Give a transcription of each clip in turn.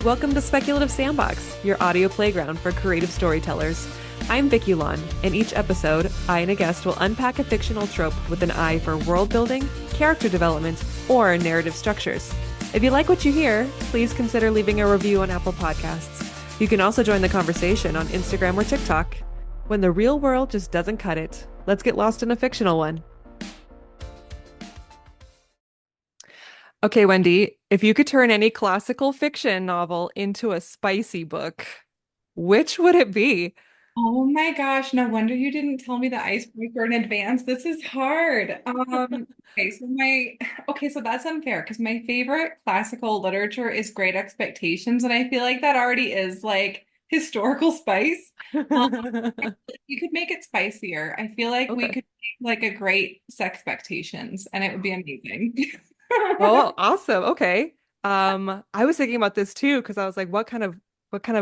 Welcome to Speculative Sandbox, your audio playground for creative storytellers. I'm Vickie Lan. In each episode, I and a guest will unpack a fictional trope with an eye for world building, character development, or narrative structures. If you like what you hear, please consider leaving a review on Apple Podcasts. You can also join the conversation on Instagram or TikTok. When the real world just doesn't cut it, let's get lost in a fictional one. Okay, Wendy, if you could turn any classical fiction novel into a spicy book, which would it be? Oh my gosh, no wonder you didn't tell me the icebreaker in advance. This is hard. So that's unfair because my favorite classical literature is Great Expectations, and I feel like that already is like historical spice. Um, you could make it spicier. I feel like we Okay. could make like a great Sexpectations, and it would be amazing. Oh, awesome. Okay. I was thinking about this too because I was like, what kind of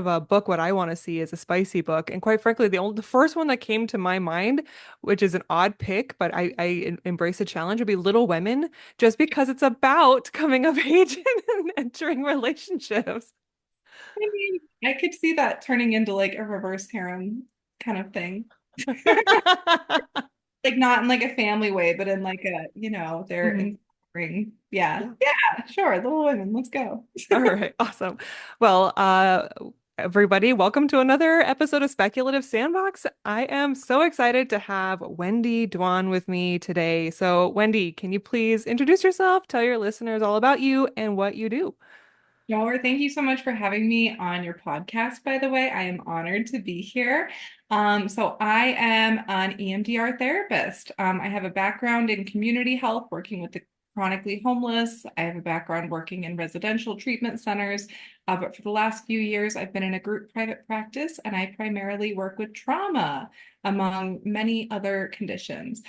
a book would I want to see as a spicy book? And quite frankly, the first one that came to my mind, which is an odd pick, but I embrace the challenge, would be Little Women, just because it's about coming of age and entering relationships. I mean, I could see that turning into like a reverse harem kind of thing. Like not in like a family way, but in like a, they're Mhm. inspiring. Yeah. Yeah. Yeah, sure. Little Women. Let's go. All right. Awesome. Well, everybody, welcome to another episode of Speculative Sandbox. I am so excited to have Wendy Dwan with me today. So, Wendy, can you please introduce yourself, tell your listeners all about you and what you do? Nor, thank you so much for having me on your podcast, by the way. I am honored to be here. So I am an EMDR therapist. I have a background in community health, working with the chronically homeless. I have a background working in residential treatment centers. But for the last few years, I've been in a group private practice, and I primarily work with trauma, among many other conditions.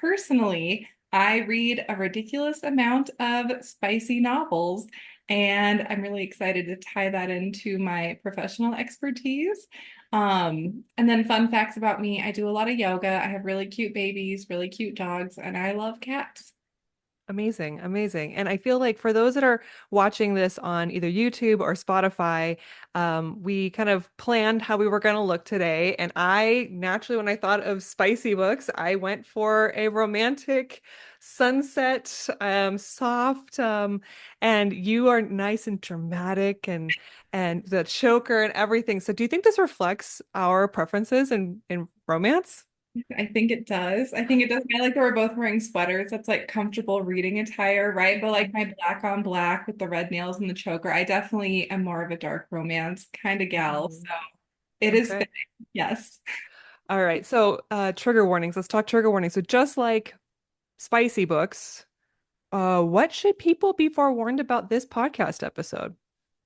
Personally, I read a ridiculous amount of spicy novels. And I'm really excited to tie that into my professional expertise. And then fun facts about me, I do a lot of yoga. I have really cute babies, really cute dogs, and I love cats. Amazing, amazing. And I feel like for those that are watching this on either YouTube or Spotify, we kind of planned how we were going to look today. And I naturally, when I thought of spicy books, I went for a romantic sunset, soft, and you are nice and dramatic and the choker and everything. So do you think this reflects our preferences in romance? I think it does. I think it does. I like that we're both wearing sweaters. That's like comfortable reading attire, right? But like my black on black with the red nails and the choker, I definitely am more of a dark romance kind of gal. So Mhm. it is Okay. fitting. Yes. All right. So, trigger warnings. Let's talk trigger warnings. So, just like spicy books, what should people be forewarned about this podcast episode?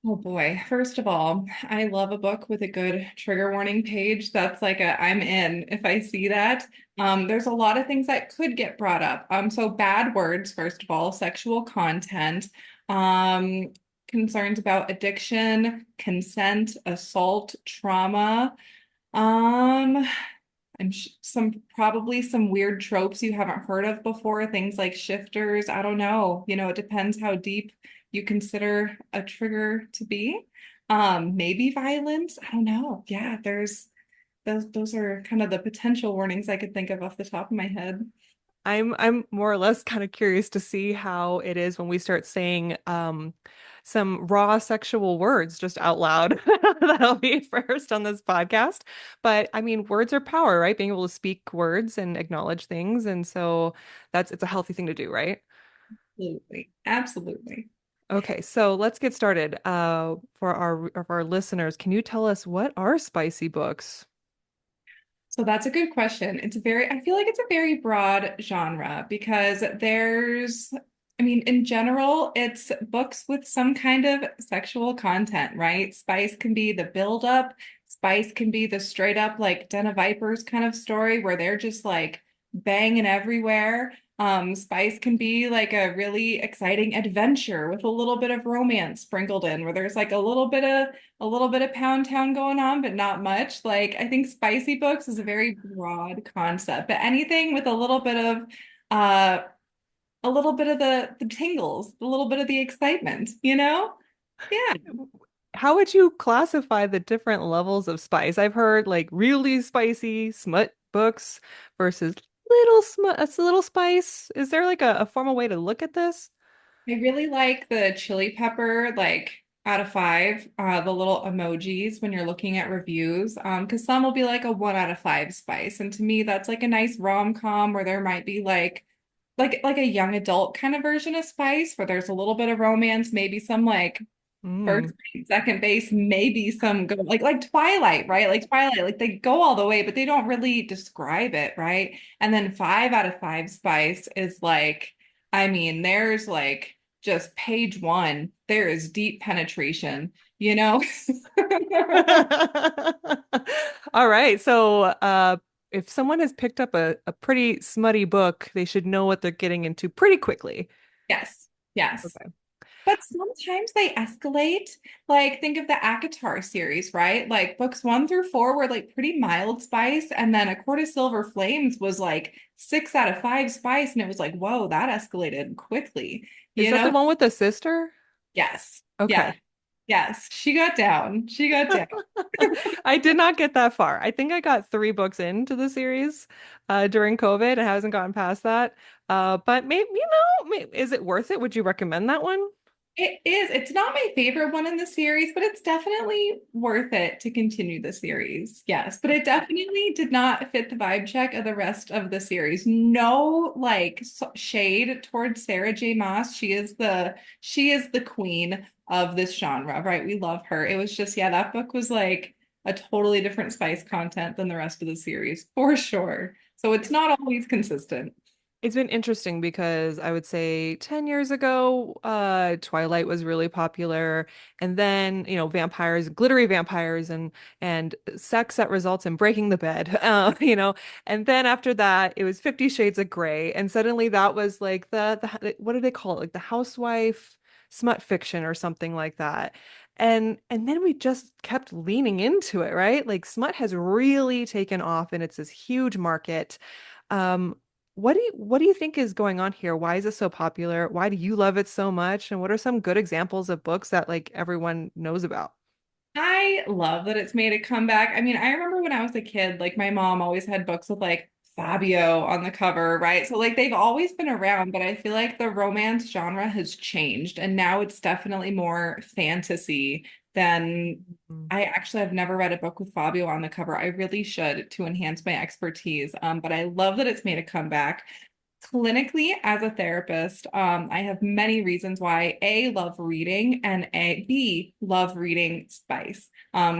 Oh boy. First of all, I love a book with a good trigger warning page. That's like a I'm in if I see that. There's a lot of things that could get brought up. So bad words, first of all, sexual content, um, concerns about addiction, consent, assault, trauma. Um, some probably some weird tropes you haven't heard of before, things like shifters. I don't know. It depends how deep you consider a trigger to be. Maybe violence. I don't know. Yeah, there's those are kind of the potential warnings I could think of off the top of my head. I'm more or less kind of curious to see how it is when we start saying some raw sexual words just out loud. That'll be first on this podcast. But I mean, words are power, right? Being able to speak words and acknowledge things. And so it's a healthy thing to do, right? Absolutely. Absolutely. Okay, so let's get started. For our listeners, can you tell us what are spicy books? So that's a good question. I feel like it's a very broad genre because in general, it's books with some kind of sexual content, right? Spice can be the build up, spice can be the straight up like Den of Vipers kind of story where they're just like banging everywhere. Spice can be like a really exciting adventure with a little bit of romance sprinkled in, where there's like a little bit of Pound Town going on, but not much. Like I think spicy books is a very broad concept, but anything with uh a little bit of the tingles, a little bit of the excitement, you know? Yeah. How would you classify the different levels of spice? I've heard like really spicy smut books versus little smut, a little spice. Is there like a formal way to look at this? I really like the chili pepper, like out of five, the little emojis when you're looking at reviews. Because some will be like a 1 out of 5 spice. And to me, that's like a nice rom-com where there might be like a young adult kind of version of spice where there's a little bit of romance, maybe some like first Mm. base, second base, maybe some go like Twilight, right? Like Twilight, like they go all the way, but they don't really describe it, right? And then 5 out of 5 spice is like, I mean, there's like just page one, there is deep penetration, you know? All right. So, if someone has picked up a pretty smutty book, they should know what they're getting into pretty quickly. Yes, yes. Okay. But sometimes they escalate. Like, think of the ACOTAR series, right? Like, books 1 through 4 were like pretty mild spice. And then A Court of Silver Flames was like 6 out of 5 spice. And it was like, whoa, that escalated quickly. Is You that the know? one with the sister? Yes. Yes. Okay. Yes. She got down. She got down. I did not get that far. I think I got 3 books into the series during COVID and hasn't gotten past that. But maybe, is it worth it? Would you recommend that one? It is. It's not my favorite one in the series, but it's definitely worth it to continue the series. Yes, but it definitely did not fit the vibe check of the rest of the series. No, like shade towards Sarah J. Maas. She is the queen of this genre, right? We love her. It was just, yeah, that book was like a totally different spice content than the rest of the series, for sure. So it's not always consistent. It's been interesting because I would say 10 years ago, Twilight was really popular. And then, vampires, glittery vampires and sex that results in breaking the bed. And then after that, it was 50 Shades of Grey. And suddenly that was like the what do they call it? Like the housewife smut fiction or something like that. And then we just kept leaning into it, right? Like smut has really taken off and it's this huge market. Um, what do you think is going on here? Why is it so popular? Why do you love it so much? And what are some good examples of books that like everyone knows about? I love that it's made a comeback. I mean, I remember when I was a kid, like my mom always had books with like Fabio on the cover, right? So like they've always been around, but I feel like the romance genre has changed and now it's definitely more fantasy than Mm. I actually have never read a book with Fabio on the cover. I really should to enhance my expertise. But I love that it's made a comeback. Clinically, as a therapist, I have many reasons why A, love reading and B, love reading spice.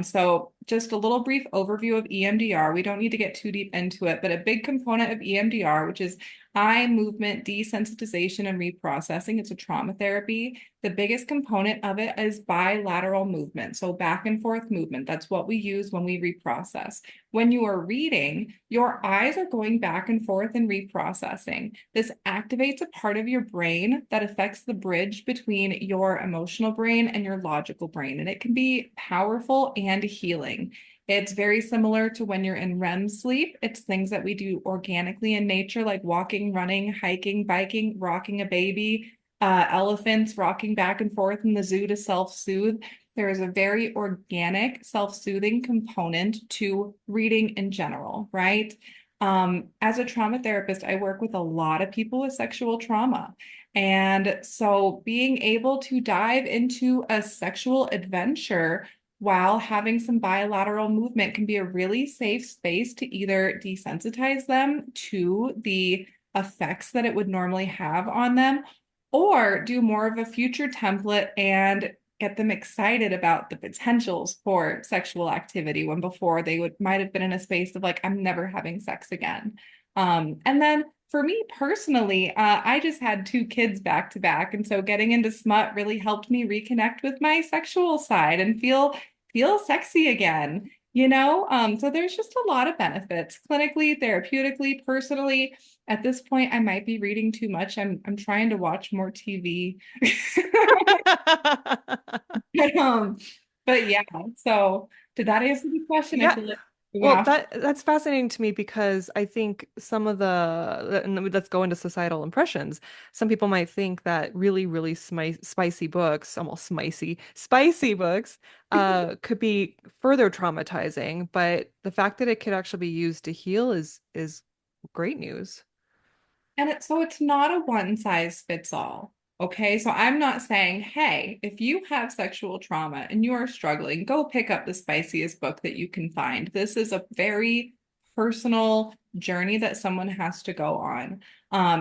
So just a little brief overview of EMDR. We don't need to get too deep into it, but a big component of EMDR, which is eye movement desensitization and reprocessing. It's a trauma therapy. The biggest component of it is bilateral movement. So back and forth movement. That's what we use when we reprocess. When you are reading, your eyes are going back and forth and reprocessing. This activates a part of your brain that affects the bridge between your emotional brain and your logical brain, and it can be powerful and healing. It's very similar to when you're in REM sleep. It's things that we do organically in nature, like walking, running, hiking, biking, rocking a baby, elephants rocking back and forth in the zoo to self-soothe. There is a very organic self-soothing component to reading in general, right? As a trauma therapist, I work with a lot of people with sexual trauma. And so being able to dive into a sexual adventure while having some bilateral movement can be a really safe space to either desensitize them to the effects that it would normally have on them, or do more of a future template and get them excited about the potentials for sexual activity when before they would might have been in a space of like, I'm never having sex again. And then for me personally, I just had 2 kids back to back. And so getting into smut really helped me reconnect with my sexual side and feel sexy again. So there's just a lot of benefits clinically, therapeutically, personally. At this point, I might be reading too much. I'm trying to watch more TV. Um, but yeah, so did that answer the question? I Yeah, feel like, We went Well, off. that's fascinating to me because I think some of and let's go into societal impressions. Some people might think that really, really spicy books, almost spicy books, could be further traumatizing. But the fact that it could actually be used to heal is great news. And so it's not a one size fits all. Okay. So I'm not saying, hey, if you have sexual trauma and you are struggling, go pick up the spiciest book that you can find. This is a very personal journey that someone has to go on.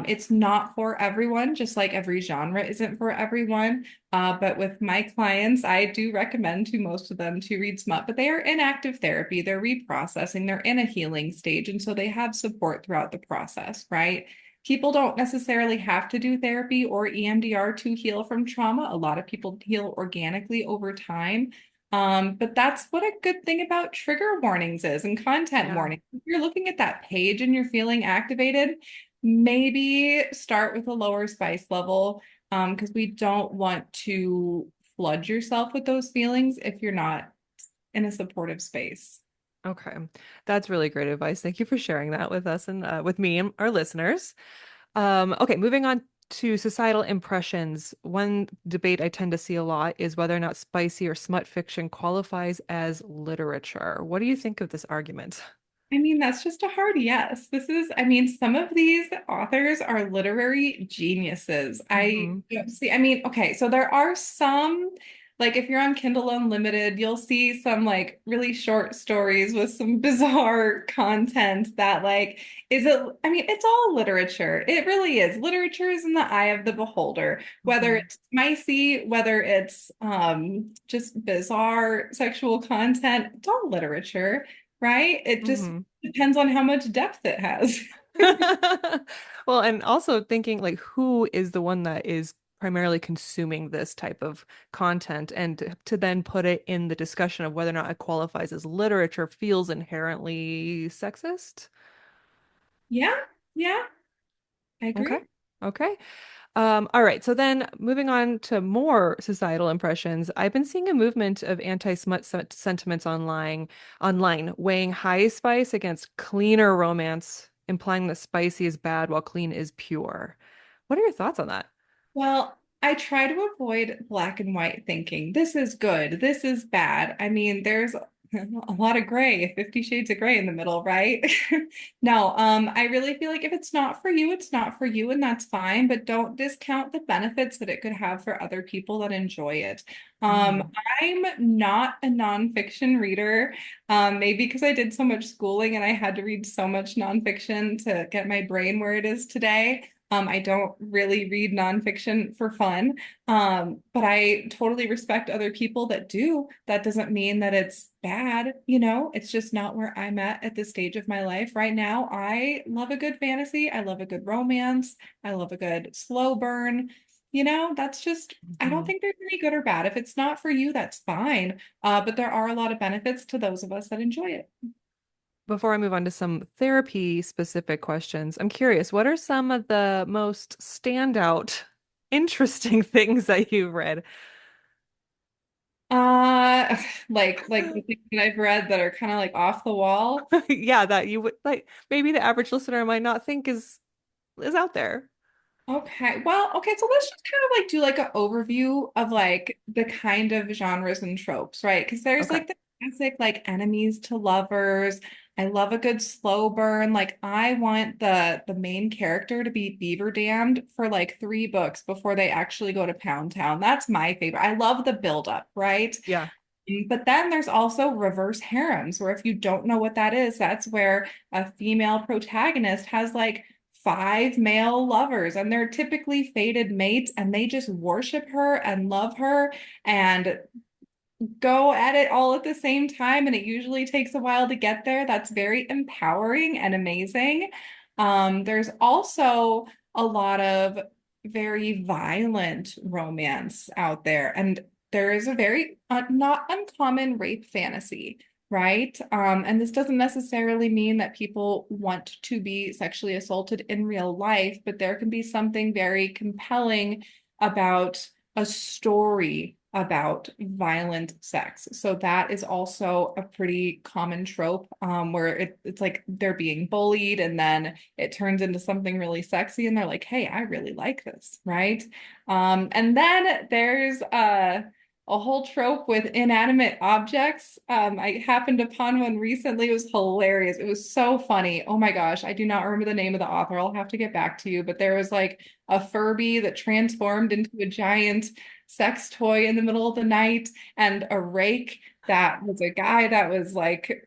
It's not for everyone, just like every genre isn't for everyone. But with my clients, I do recommend to most of them to read smut, but they are in active therapy, they're reprocessing, they're in a healing stage. And so they have support throughout the process, right? People don't necessarily have to do therapy or EMDR to heal from trauma. A lot of people heal organically over time. But that's what a good thing about trigger warnings is and content Yeah. warnings. If you're looking at that page and you're feeling activated, maybe start with a lower spice level, because we don't want to flood yourself with those feelings if you're not in a supportive space. Okay. That's really great advice. Thank you for sharing that with us and with me and our listeners. Okay, moving on to societal impressions. One debate I tend to see a lot is whether or not spicy or smut fiction qualifies as literature. What do you think of this argument? I mean, that's just a hard yes. I mean, some of these authors are literary geniuses. Hmm. I mean, okay, so there are some, like if you're on Kindle Unlimited, you'll see some like really short stories with some bizarre content that I mean, it's all literature. It really is. Literature is in the eye of the beholder, whether Hmm. it's spicy, whether it's just bizarre sexual content, it's all literature, right? It just Hmm. depends on how much depth it has. Well, and also thinking like who is the one that is primarily consuming this type of content and to then put it in the discussion of whether or not it qualifies as literature feels inherently sexist. Yeah, yeah, I Okay. agree. Okay. All right. So then moving on to more societal impressions, I've been seeing a movement of anti-smut sentiments online, weighing high spice against cleaner romance, implying that spicy is bad while clean is pure. What are your thoughts on that? Well, I try to avoid black and white thinking. This is good. This is bad. I mean, there's a lot of gray, 50 shades of gray in the middle, right? No, I really feel like if it's not for you, it's not for you, and that's fine, but don't discount the benefits that it could have for other people that enjoy it. Hmm. I'm not a nonfiction reader, maybe because I did so much schooling and I had to read so much nonfiction to get my brain where it is today. I don't really read nonfiction for fun, but I totally respect other people that do. That doesn't mean that it's bad, you know, it's just not where I'm at this stage of my life right now. I love a good fantasy. I love a good romance. I love a good slow burn. You know, that's just, I don't Hmm. think there's any good or bad. If it's not for you, that's fine. But there are a lot of benefits to those of us that enjoy it. Before I move on to some therapy specific questions, I'm curious, what are some of the most standout, interesting things that you've read? Uh, like the things that I've read that are kind of like off the wall. Yeah, that you would like maybe the average listener might not think is out there. Okay. Well, okay, so let's just kind of like do like an overview of like the kind of genres and tropes, right? Because there's Okay. like the classic like enemies to lovers. I love a good slow burn. Like I want the main character to be beaver damned for like 3 books before they actually go to Pound Town. That's my favorite. I love the buildup, right? Yeah. But then there's also reverse harems, where if you don't know what that is, that's where a female protagonist has like 5 male lovers, and they're typically fated mates, and they just worship her and love her and go at it all at the same time. And it usually takes a while to get there. That's very empowering and amazing. There's also a lot of very violent romance out there. And there is a very not uncommon rape fantasy, right? And this doesn't necessarily mean that people want to be sexually assaulted in real life, but there can be something very compelling about a story about violent sex. So that is also a pretty common trope, where it's like they're being bullied and then it turns into something really sexy and they're like, hey, I really like this, right? And then there's a whole trope with inanimate objects. I happened upon one recently. It was hilarious. It was so funny. Oh my gosh. I do not remember the name of the author. I'll have to get back to you. But there was like a Furby that transformed into a giant sex toy in the middle of the night, and a rake that was a guy that was like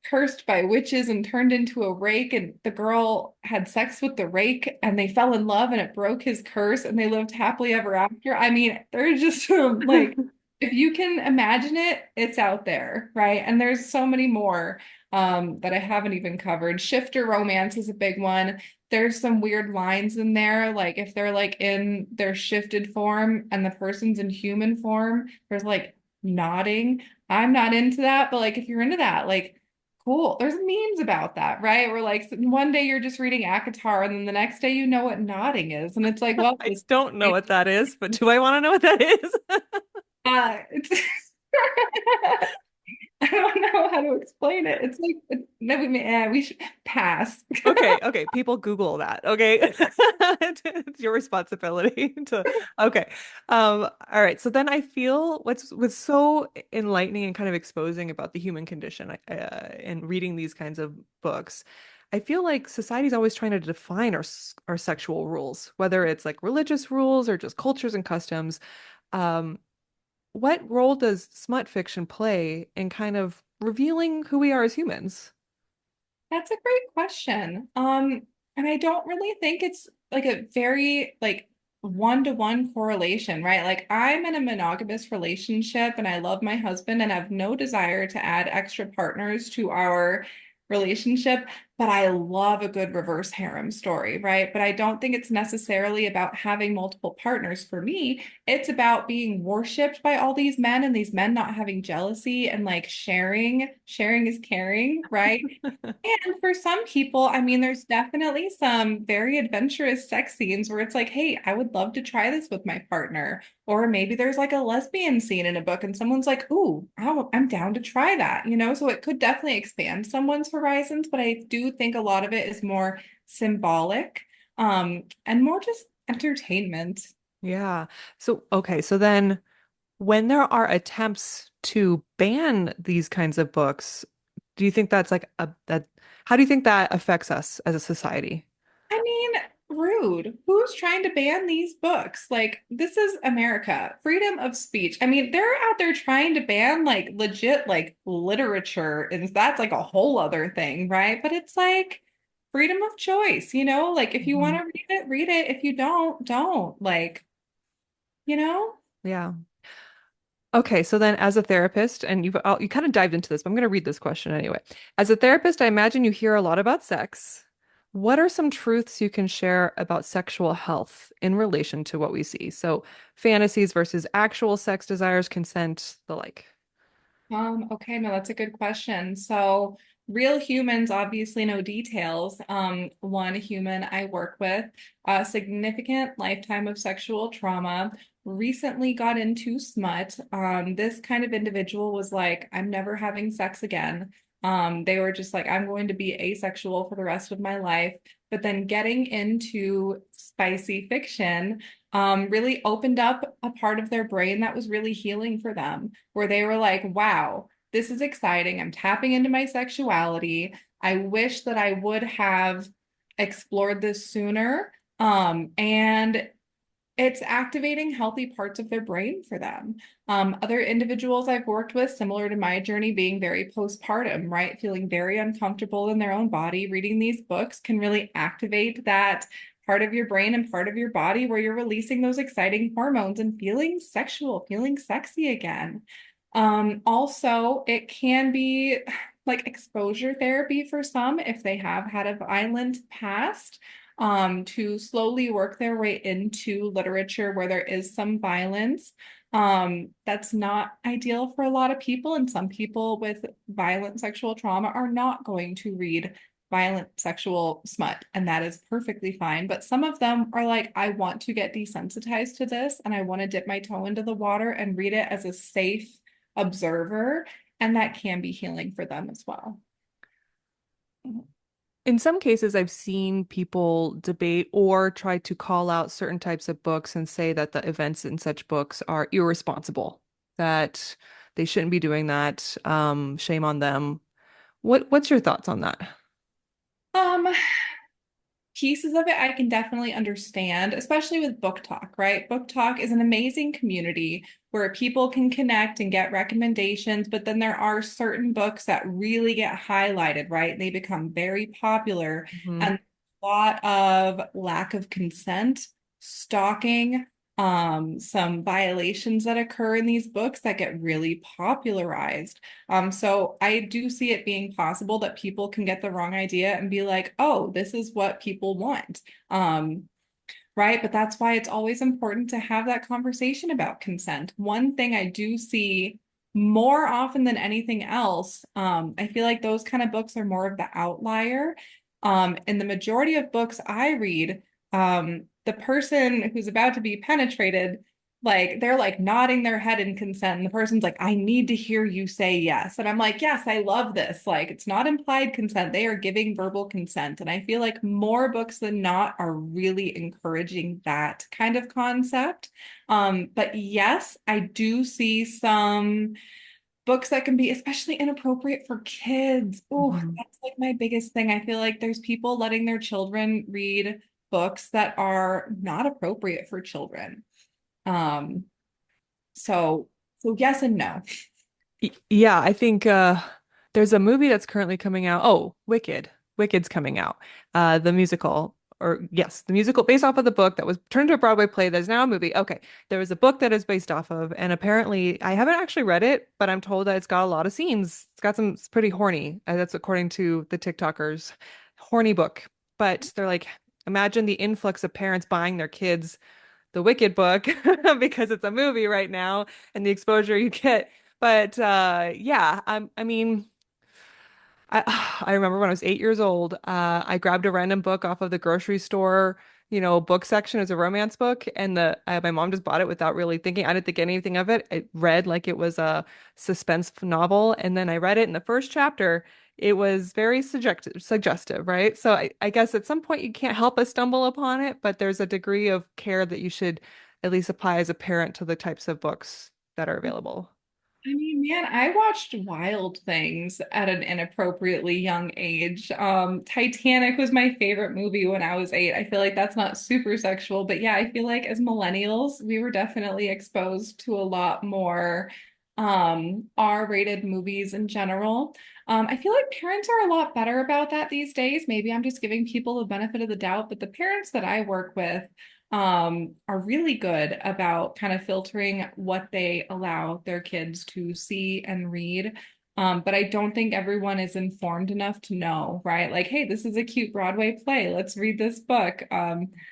cursed by witches and turned into a rake, and the girl had sex with the rake and they fell in love and it broke his curse and they lived happily ever after. I mean, there's just like, if you can imagine it, it's out there, right? And there's so many more that I haven't even covered. Shifter romance is a big one. There's some weird lines in there, like if they're like in their shifted form and the person's in human form, there's like nodding. I'm not into that, but like if you're into that, like cool. There's memes about that, right? Where like one day you're just reading ACOTAR and then the next day you know what nodding is. And it's like, well, I don't know what that is, but do I want to know what that is? it's I don't know how to explain it. It's like no, we should pass. Okay, okay, people Google that. Okay. It's your responsibility to okay. All right. So then I feel what's so enlightening and kind of exposing about the human condition in reading these kinds of books. I feel like society's always trying to define our sexual rules, whether it's like religious rules or just cultures and customs. Um, what role does smut fiction play in kind of revealing who we are as humans? That's a great question. And I don't really think it's like a very like one-to-one correlation, right? Like I'm in a monogamous relationship and I love my husband and have no desire to add extra partners to our relationship, but I love a good reverse harem story, right? But I don't think it's necessarily about having multiple partners for me. It's about being worshipped by all these men and these men not having jealousy and like sharing is caring, right? And for some people, I mean, there's definitely some very adventurous sex scenes where it's like, hey, I would love to try this with my partner. Or maybe there's like a lesbian scene in a book and someone's like, ooh, I'm down to try that, you know? So it could definitely expand someone's horizons, but I do think a lot of it is more symbolic, and more just entertainment. Yeah. So, okay. So then when there are attempts to ban these kinds of books, do you think that's like how do you think that affects us as a society? I mean, rude. Who's trying to ban these books? Like, this is America, freedom of speech. I mean, they're out there trying to ban like legit like literature, and that's like a whole other thing, right? But it's like freedom of choice, you know? Like, if you want Mhm. to read it, read it. If you don't, don't. Like, you know? Yeah. Okay, so then as a therapist, and you kind of dived into this, but I'm going to read this question anyway. As a therapist, I imagine you hear a lot about sex. What are some truths you can share about sexual health in relation to what we see? So fantasies versus actual sex desires, consent, the like. Okay, no, that's a good question. So, real humans obviously know details. One human I work with, a significant lifetime of sexual trauma, recently got into smut. This kind of individual was like, I'm never having sex again. They were just like, I'm going to be asexual for the rest of my life. But then getting into spicy fiction, really opened up a part of their brain that was really healing for them, where they were like, wow, this is exciting. I'm tapping into my sexuality. I wish that I would have explored this sooner. And it's activating healthy parts of their brain for them. Other individuals I've worked with, similar to my journey, being very postpartum, right? Feeling very uncomfortable in their own body, reading these books can really activate that part of your brain and part of your body where you're releasing those exciting hormones and feeling sexual, feeling sexy again. Also, it can be like exposure therapy for some if they have had a violent past, to slowly work their way into literature where there is some violence. That's not ideal for a lot of people, and some people with violent sexual trauma are not going to read violent sexual smut, and that is perfectly fine. But some of them are like, I want to get desensitized to this, and I want to dip my toe into the water and read it as a safe observer, and that can be healing for them as well. In some cases, I've seen people debate or try to call out certain types of books and say that the events in such books are irresponsible, that they shouldn't be doing that. Shame on them. What's your thoughts on that? Um, Pieces of it I can definitely understand, especially with Book Talk, right? Book Talk is an amazing community where people can connect and get recommendations, but then there are certain books that really get highlighted, right? They become very popular, Mhm. and a lot of lack of consent, stalking, some violations that occur in these books that get really popularized. So I do see it being possible that people can get the wrong idea and be like, oh, this is what people want. Right. But that's why it's always important to have that conversation about consent. One thing I do see more often than anything else, I feel like those kind of books are more of the outlier. In the majority of books I read, the person who's about to be penetrated, like they're like nodding their head in consent, and the person's like, I need to hear you say yes. And I'm like, yes, I love this. Like, it's not implied consent. They are giving verbal consent. And I feel like more books than not are really encouraging that kind of concept. But yes, I do see some books that can be especially inappropriate for kids. Oh, Mhm. that's like my biggest thing. I feel like there's people letting their children read books that are not appropriate for children. Um, so so yes and no. Yeah, I think there's a movie that's currently coming out. Oh, Wicked. Wicked's coming out. The musical, or yes, the musical based off of the book that was turned to a Broadway play that is now a movie. Okay, there was a book that is based off of, and apparently I haven't actually read it, but I'm told that it's got a lot of scenes. It's got some it's pretty horny. That's according to the TikTokers. Horny book. But they're like, imagine the influx of parents buying their kids the Wicked book because it's a movie right now and the exposure you get. But yeah, I mean, I remember when I was 8 years old, I grabbed a random book off of the grocery store, book section as a romance book, and my mom just bought it without really thinking. I didn't think anything of it. It read like it was a suspense novel, and then I read it in the first chapter. It was very suggestive, right? So I guess at some point you can't help but stumble upon it, but there's a degree of care that you should at least apply as a parent to the types of books that are available. I mean, man, I watched Wild Things at an inappropriately young age. Titanic was my favorite movie when I was 8. I feel like that's not super sexual, but yeah, I feel like as millennials, we were definitely exposed to a lot more R-rated movies in general. I feel like parents are a lot better about that these days. Maybe I'm just giving people the benefit of the doubt, but the parents that I work with are really good about kind of filtering what they allow their kids to see and read. But I don't think everyone is informed enough to know, right? Like, hey, this is a cute Broadway play. Let's read this book.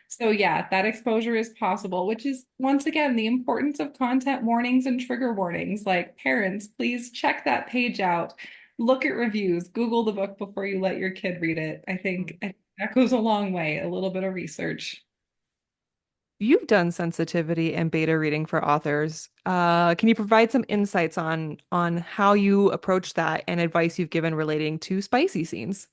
So yeah, that exposure is possible, which is once again the importance of content warnings and trigger warnings. Like, parents, please check that page out. Look at reviews, Google the book before you let your kid read it. I think that goes a long way, a little bit of research. You've done sensitivity and beta reading for authors. Can you provide some insights on how you approach that and advice you've given relating to spicy scenes?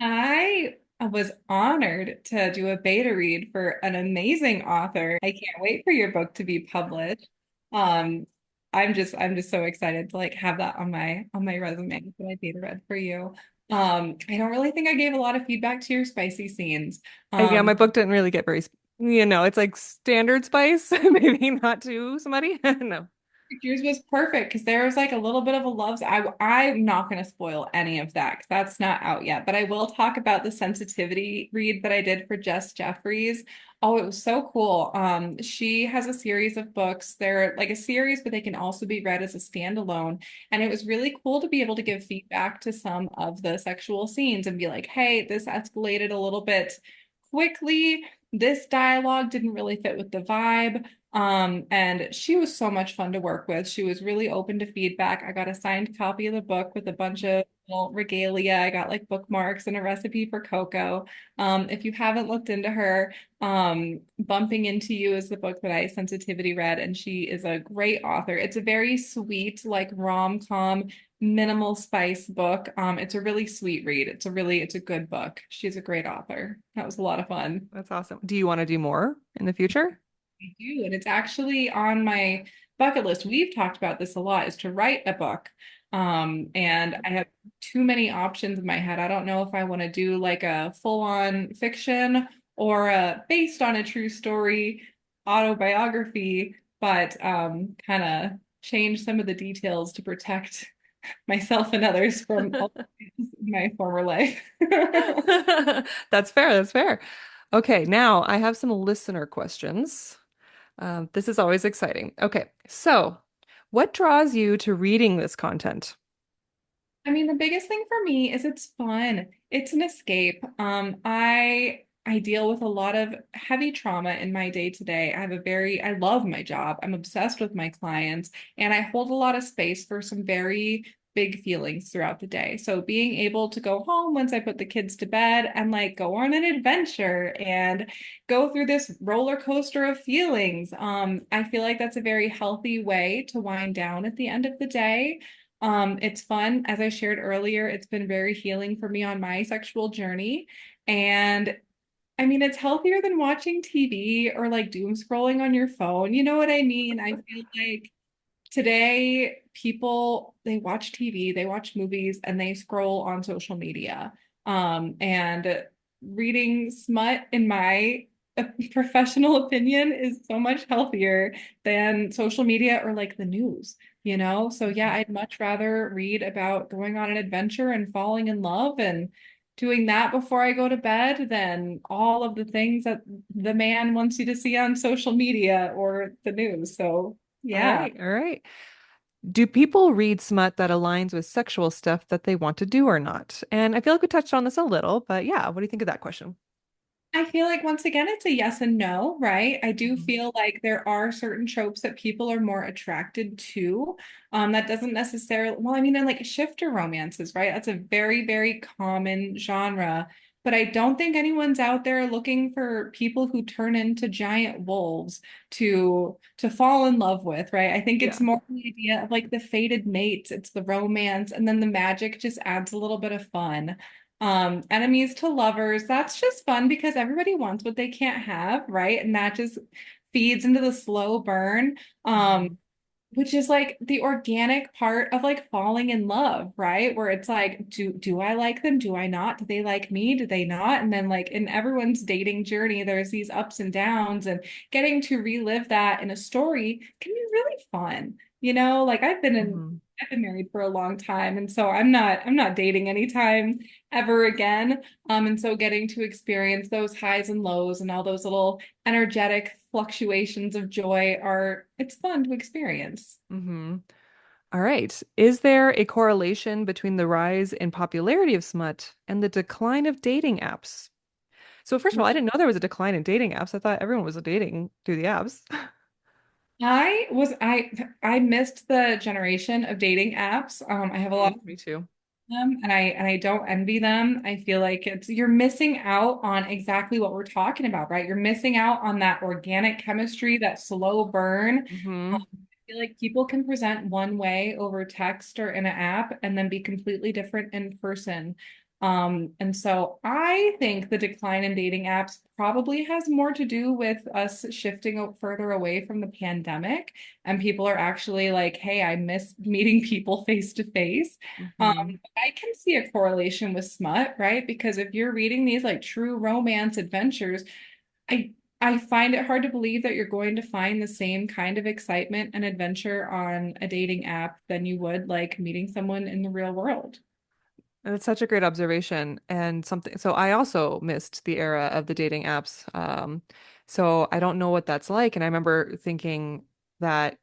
I was honored to do a beta read for an amazing author. I can't wait for your book to be published. Um, I'm just so excited to like have that on my resume that I beta read for you. I don't really think I gave a lot of feedback to your spicy scenes. Yeah, my Um, book didn't really get very, it's like standard spice, maybe not to somebody. No. Yours was perfect because there was like a little bit of a love. I'm not going to spoil any of that because that's not out yet. But I will talk about the sensitivity read that I did for Jess Jeffries. Oh, it was so cool. She has a series of books. They're like a series, but they can also be read as a standalone. And it was really cool to be able to give feedback to some of the sexual scenes and be like, hey, this escalated a little bit quickly. This dialogue didn't really fit with the vibe. And she was so much fun to work with. She was really open to feedback. I got a signed copy of the book with a bunch of little regalia. I got like bookmarks and a recipe for cocoa. If you haven't looked into her, Bumping Into You is the book that I sensitivity read, and she is a great author. It's a very sweet, like rom-com, minimal spice book. It's a really sweet read. It's a good book. She's a great author. That was a lot of fun. That's awesome. Do you want to do more in the future? I do, and it's actually on my bucket list. We've talked about this a lot, is to write a book. And I have too many options in my head. I don't know if I want to do like a full-on fiction or a based on a true story autobiography, but kind of change some of the details to protect myself and others from all my former life. That's fair. That's fair. Okay, now I have some listener questions. This is always exciting. Okay, so what draws you to reading this content? I mean, the biggest thing for me is it's fun. It's an escape. I deal with a lot of heavy trauma in my day to day. I love my job. I'm obsessed with my clients, and I hold a lot of space for some very big feelings throughout the day. So being able to go home once I put the kids to bed and like go on an adventure and go through this roller coaster of feelings, I feel like that's a very healthy way to wind down at the end of the day. It's fun. As I shared earlier, it's been very healing for me on my sexual journey. And I mean, it's healthier than watching TV or like doom scrolling on your phone. You know what I mean? I feel like today people they watch TV, they watch movies, and they scroll on social media. And reading smut, in my professional opinion, is so much healthier than social media or like the news, you know? So yeah, I'd much rather read about going on an adventure and falling in love and doing that before I go to bed than all of the things that the man wants you to see on social media or the news. So All yeah. right, all right. Do people read smut that aligns with sexual stuff that they want to do or not? And I feel like we touched on this a little, but yeah, what do you think of that question? I feel like once again, it's a yes and no, right? I do Mhm. feel like there are certain tropes that people are more attracted to. That doesn't necessarily, well, I mean, in like shifter romances, right? That's a very, very common genre. But I don't think anyone's out there looking for people who turn into giant wolves to fall in love with, right? I think it's Yeah. more the idea of like the fated mates, it's the romance, and then the magic just adds a little bit of fun. Enemies to lovers, that's just fun because everybody wants what they can't have, right? And that just feeds into the slow burn, Mhm. which is like the organic part of like falling in love, right? Where it's like, do I like them? Do I not? Do they like me? Do they not? And then like in everyone's dating journey, there's these ups and downs, and getting to relive that in a story can be really fun. You know, like Mhm. I've been married for a long time, and so I'm not dating anytime ever again. And so getting to experience those highs and lows and all those little energetic fluctuations of joy are it's fun to experience. Mhm. All right. Is there a correlation between the rise in popularity of smut and the decline of dating apps? So first of all, I didn't know there was a decline in dating apps. I thought everyone was dating through the apps. I was I missed the generation of dating apps. I have a lot of Me too. them, and I don't envy them. I feel like it's you're missing out on exactly what we're talking about, right? You're missing out on that organic chemistry, that slow burn. Hmm. I feel like people can present one way over text or in an app and then be completely different in person. And so I think the decline in dating apps probably has more to do with us shifting further away from the pandemic, and people are actually like, hey, I miss meeting people face to face. Hmm. I can see a correlation with smut, right? Because if you're reading these like true romance adventures, I I find it hard to believe that you're going to find the same kind of excitement and adventure on a dating app than you would like meeting someone in the real world. That's such a great observation and something. So I also missed the era of the dating apps. So I don't know what that's like. And I remember thinking that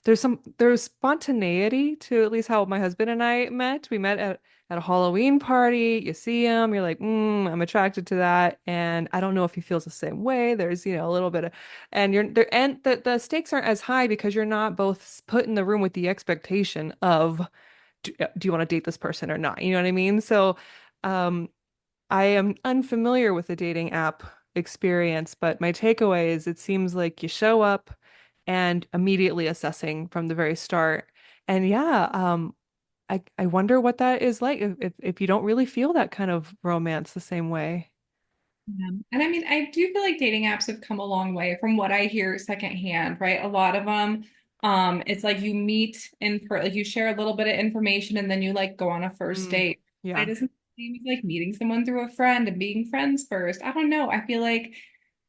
there's spontaneity to at least how my husband and I met. We met at a Halloween party. You see him, you're like, I'm attracted to that, and I don't know if he feels the same way. There's, a little bit of, and you're there, and the stakes aren't as high because you're not both put in the room with the expectation of do you want to date this person or not? You know what I mean? So, um, I am unfamiliar with the dating app experience, but my takeaway is it seems like you show up and immediately assessing from the very start. And yeah, I wonder what that is like if you don't really feel that kind of romance the same way. Yeah. And I mean, I do feel like dating apps have come a long way from what I hear secondhand, right? A lot of them, it's like you meet like you share a little bit of information and then you like go on a first Mm, date. It yeah. doesn't seem like meeting someone through a friend and being friends first. I don't know. I feel like,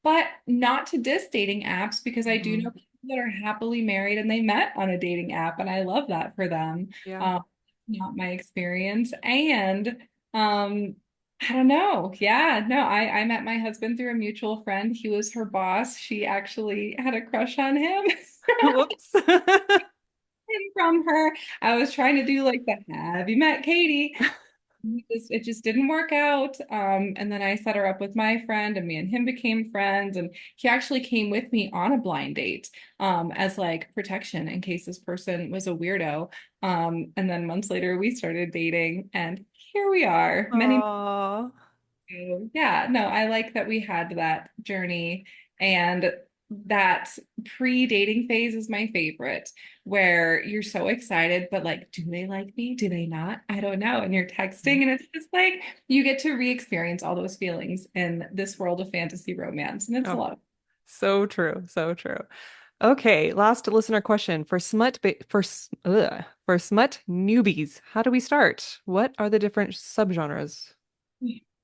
but not to diss dating apps because I do know Mhm. people that are happily married and they met on a dating app, and I love that for them. Yeah. Um, not my experience. And um I don't know. Yeah, no, I met my husband through a mutual friend. He was her boss. She actually had a crush on him. Whoops. And from her, I was trying to do like the have you met Katie? It just didn't work out. And then I set her up with my friend, and me and him became friends. And he actually came with me on a blind date, as like protection in case this person was a weirdo. And then months later, we started dating, and here we are, many. Aw. Yeah, no, I like that we had that journey, and that pre-dating phase is my favorite, where you're so excited, but like, do they like me? Do they not? I don't know. And you're texting, and it's just like you get to re-experience all those feelings in this world of fantasy romance, and it's a Oh, lot. so true. So true. Okay, last listener question for for smut newbies. How do we start? What are the different subgenres?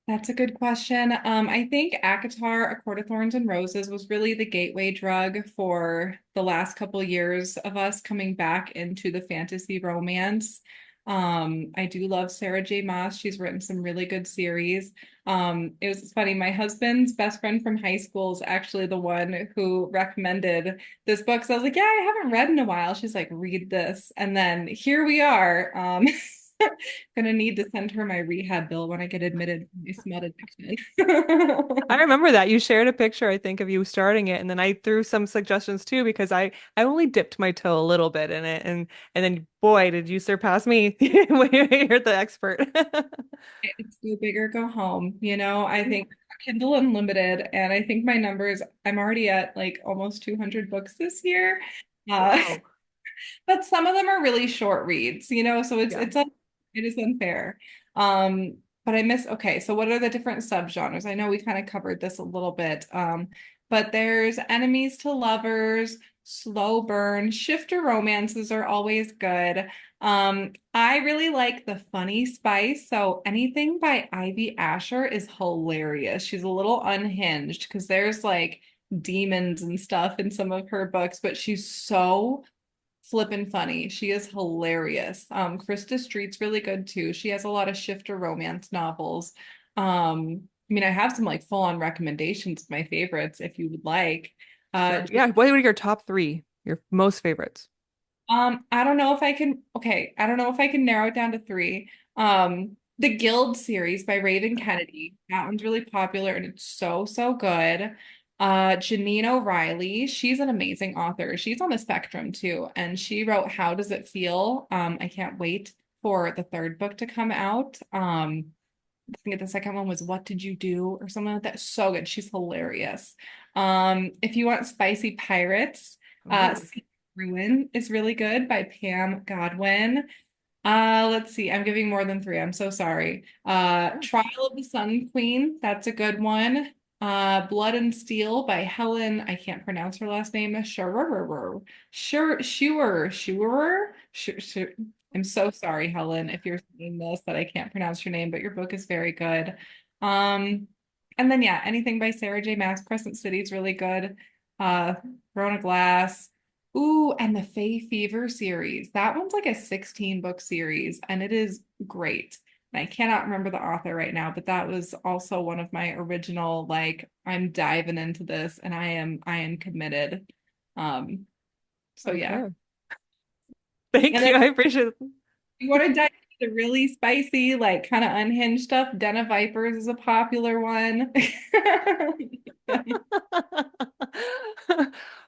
That's a good question. I think ACOTAR, A Court of Thorns and Roses was really the gateway drug for the last couple years of us coming back into the fantasy romance. I do love Sarah J. Maas. She's written some really good series. It was funny. My husband's best friend from high school is actually the one who recommended this book. So I was like, yeah, I haven't read in a while. She's like, read this. And then here we are. Gonna need to send her my rehab bill when I get admitted for my smut addiction. I remember that you shared a picture, I think, of you starting it, and then I threw some suggestions too because I only dipped my toe a little bit in it, and then boy, did you surpass me. You're the expert. It's go big or go home. I think Kindle Unlimited, and I think my numbers, I'm already at like almost 200 books this year. Uh, Wow. but some of them are really short reads, so Yeah. it is unfair. Um, but okay, so what are the different subgenres? I know we kind of covered this a little bit. But there's enemies to lovers, slow burn, shifter romances are always good. I really like the funny spice. So anything by Ivy Asher is hilarious. She's a little unhinged because there's like demons and stuff in some of her books, but she's so flippin' funny. She is hilarious. Krista Street's really good too. She has a lot of shifter romance novels. I mean, I have some like full-on recommendations of my favorites if you would like. Sure. Yeah. What are your top three? Your most favorites? I don't know if I can, okay, I don't know if I can narrow it down to three. The Guild series by Raven Kennedy. That one's really popular and it's so, so good. Janine O'Reilly, she's an amazing author. She's on the spectrum too, and she wrote How Does It Feel? I can't wait for the third book to come out. I think the second one was What Did You Do or something like that. So good. She's hilarious. If you want spicy pirates, Oh, Sea Ruin is really good by Pam Godwin. Let's see. I'm giving more than three. I'm so sorry. Trial of the Sun Queen. That's a good one. Blood and Steel by Helen. I can't pronounce her last name. Sure. I'm so sorry, Helen, if you're saying this that I can't pronounce your name, but your book is very good. Um, and then yeah, anything by Sarah J. Maas. Crescent City is really good. Uh, Throne of Glass. Ooh, and the Fae Fever series. That one's like a 16 book series and it is great. And I cannot remember the author right now, but that was also one of my original, like, I'm diving into this and I am committed. Um, so yeah. okay. Thank And then you. I appreciate it. you want to dive into the really spicy, like kind of unhinged stuff. Den of Vipers is a popular one.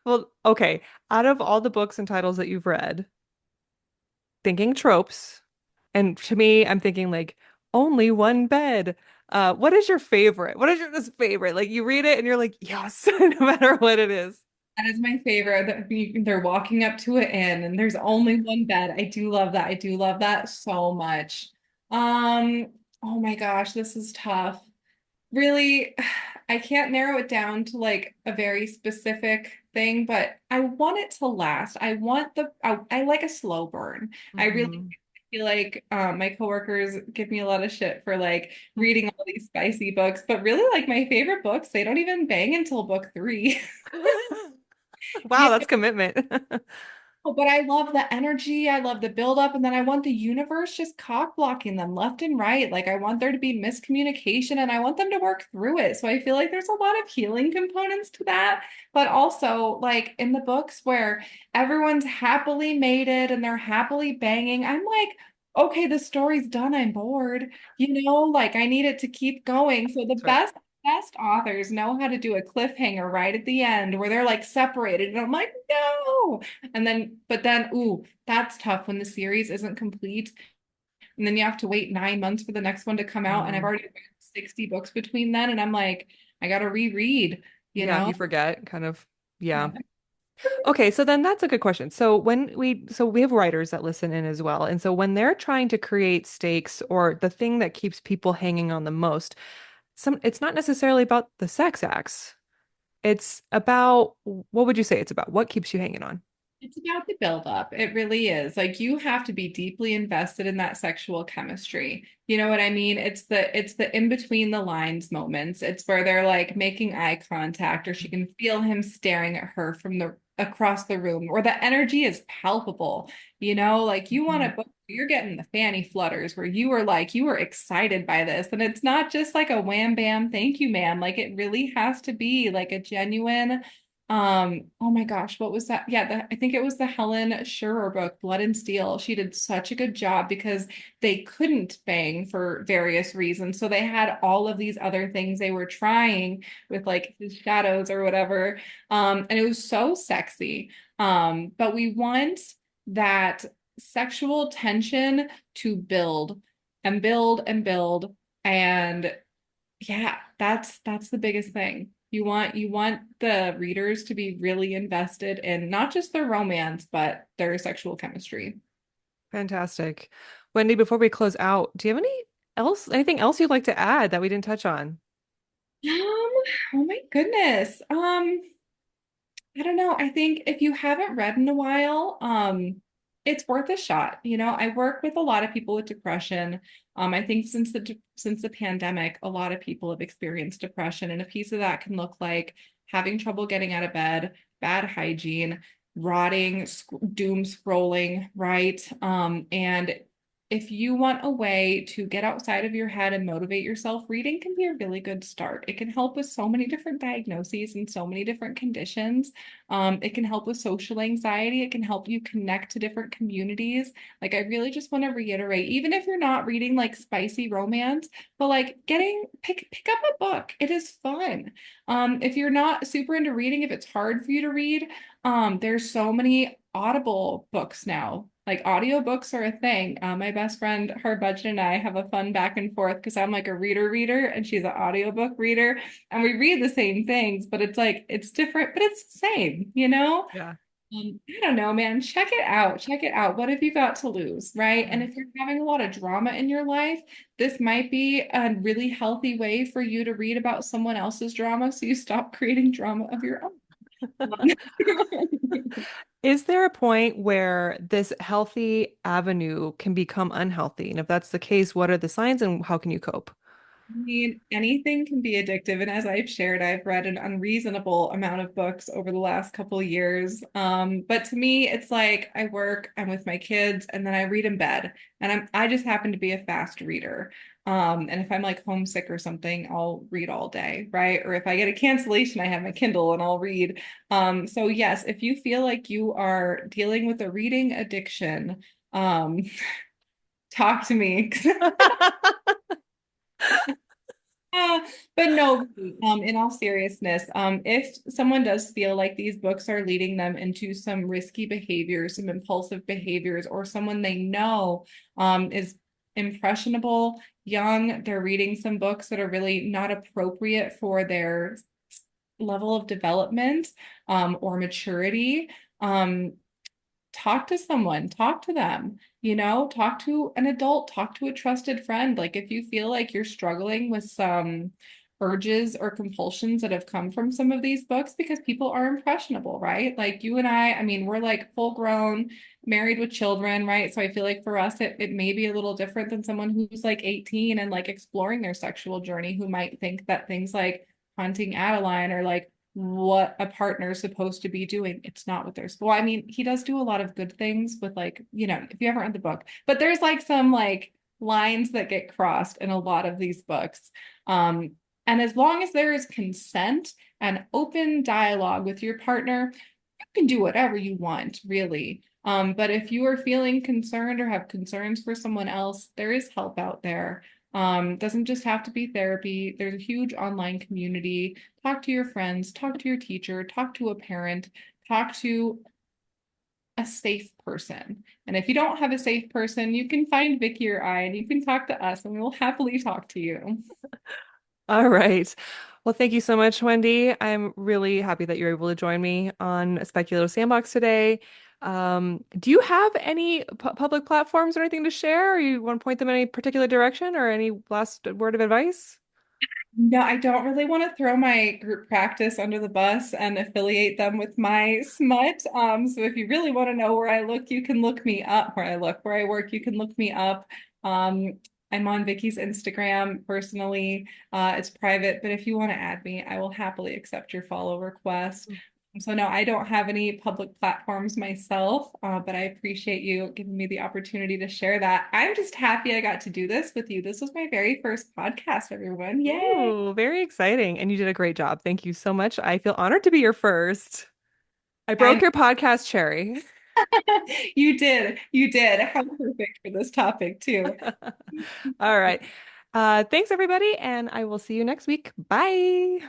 Well, okay. Out of all the books and titles that you've read, thinking tropes, and to me, I'm thinking like only one bed. What is your favorite? What is your this favorite? Like you read it and you're like, yes, no matter what it is. That is my favorite. They're walking up to an inn and there's only one bed. I do love that. I do love that so much. Um, oh my gosh, this is tough. Really, I can't narrow it down to like a very specific thing, but I want it to last. I like a slow burn. I really Hmm. feel like my coworkers give me a lot of shit for like reading all these spicy books, but really like my favorite books, they don't even bang until book three. Wow, that's commitment. Oh, but I love the energy. I love the build up. And then I want the universe just cock blocking them left and right. Like I want there to be miscommunication and I want them to work through it. So I feel like there's a lot of healing components to that. But also, like in the books where everyone's happily mated and they're happily banging, I'm like, okay, the story's done. I'm bored. Like I need it to keep going. So the That's right. best authors know how to do a cliffhanger right at the end where they're like separated. And I'm like, no. But then, ooh, that's tough when the series isn't complete. And then you have to wait 9 months for the next one to come out. And I've Mm. already read 60 books between then. And I'm like, I got to reread, you Yeah, know? you forget, kind of. Yeah. Yeah. Okay, so then that's a good question. So we have writers that listen in as well. And so when they're trying to create stakes or the thing that keeps people hanging on the most, it's not necessarily about the sex acts. It's about what would you say it's about? What keeps you hanging on? It's about the buildup. It really is. Like you have to be deeply invested in that sexual chemistry. You know what I mean? It's the in between the lines moments. It's where they're like making eye contact or she can feel him staring at her from the across the room or the energy is palpable. Like you want Mhm. to book, you're getting the fanny flutters where you were excited by this and it's not just like a wham bam thank you ma'am. Like it really has to be like a genuine oh my gosh, what was that? Yeah, I think it was the Helen Schurer book, Blood and Steel. She did such a good job because they couldn't bang for various reasons. So they had all of these other things they were trying with like his shadows or whatever. And it was so sexy. But we want that sexual tension to build and build and build. And yeah, that's the biggest thing. You want the readers to be really invested in not just their romance, but their sexual chemistry. Fantastic. Wendy, before we close out, do you have anything else you'd like to add that we didn't touch on? Oh my goodness. I don't know. I think if you haven't read in a while, it's worth a shot. I work with a lot of people with depression. I think since the pandemic, a lot of people have experienced depression, and a piece of that can look like having trouble getting out of bed, bad hygiene, rotting, doom scrolling, right? And if you want a way to get outside of your head and motivate yourself, reading can be a really good start. It can help with so many different diagnoses and so many different conditions. It can help with social anxiety. It can help you connect to different communities. Like, I really just want to reiterate, even if you're not reading like spicy romance, but like pick up a book. It is fun. If you're not super into reading, if it's hard for you to read, there's so many Audible books now. Like audiobooks are a thing. My best friend, her budget and I have a fun back and forth because I'm like a reader and she's an audiobook reader and we read the same things, but it's like it's different, but it's the same. Yeah. I don't know, man. Check it out. Check it out. What have you got to lose, right? And Mhm. if you're having a lot of drama in your life, this might be a really healthy way for you to read about someone else's drama so you stop creating drama of your own. Is there a point where this healthy avenue can become unhealthy? And if that's the case, what are the signs and how can you cope? I mean, anything can be addictive. And as I've shared, I've read an unreasonable amount of books over the last couple of years. But to me, it's like I work, I'm with my kids, and then I read in bed. And I just happen to be a fast reader. And if I'm like homesick or something, I'll read all day, right? Or if I get a cancellation, I have my Kindle and I'll read. So yes, if you feel like you are dealing with a reading addiction, um, talk to me. Uh, but no, in all seriousness, if someone does feel like these books are leading them into some risky behaviors, some impulsive behaviors, or someone they know is impressionable, young, they're reading some books that are really not appropriate for their level of development or maturity, um, talk to someone, talk to them, talk to an adult, talk to a trusted friend. Like if you feel like you're struggling with some urges or compulsions that have come from some of these books, because people are impressionable, right? Like you and I mean, we're like full grown, married with children, right? So I feel like for us, it may be a little different than someone who's like 18 and like exploring their sexual journey, who might think that things like hunting Adeline or like what a partner is supposed to be doing. It's not what they're supposed. Well, I mean, he does do a lot of good things with like, if you haven't read the book, but there's like some like lines that get crossed in a lot of these books. And as long as there is consent and open dialogue with your partner, you can do whatever you want, really. But if you are feeling concerned or have concerns for someone else, there is help out there. Doesn't just have to be therapy. There's a huge online community. Talk to your friends, talk to your teacher, talk to a parent, talk to a safe person. And if you don't have a safe person, you can find Vickie or I, and you can talk to us, and we will happily talk to you. All right. Well, thank you so much, Wendy. I'm really happy that you're able to join me on Speculative Sandbox today. Do you have any pu public platforms or anything to share, or you want to point them in any particular direction, or any last word of advice? No, I don't really want to throw my group practice under the bus and affiliate them with my smut. So if you really want to know where I look, you can look me up. Where I work, you can look me up. Um, I'm on Vickie's Instagram personally. It's private, but if you want to add me, I will happily accept your follow request. So no, I don't have any public platforms myself, but I appreciate you giving me the opportunity to share that. I'm just happy I got to do this with you. This was my very first podcast, everyone. Yay! Ooh, very exciting. And you did a great job. Thank you so much. I feel honored to be your first. I broke I'm your podcast cherry. You did. You did. How perfect for this topic too. All right. Thanks, everybody, and I will see you next week. Bye.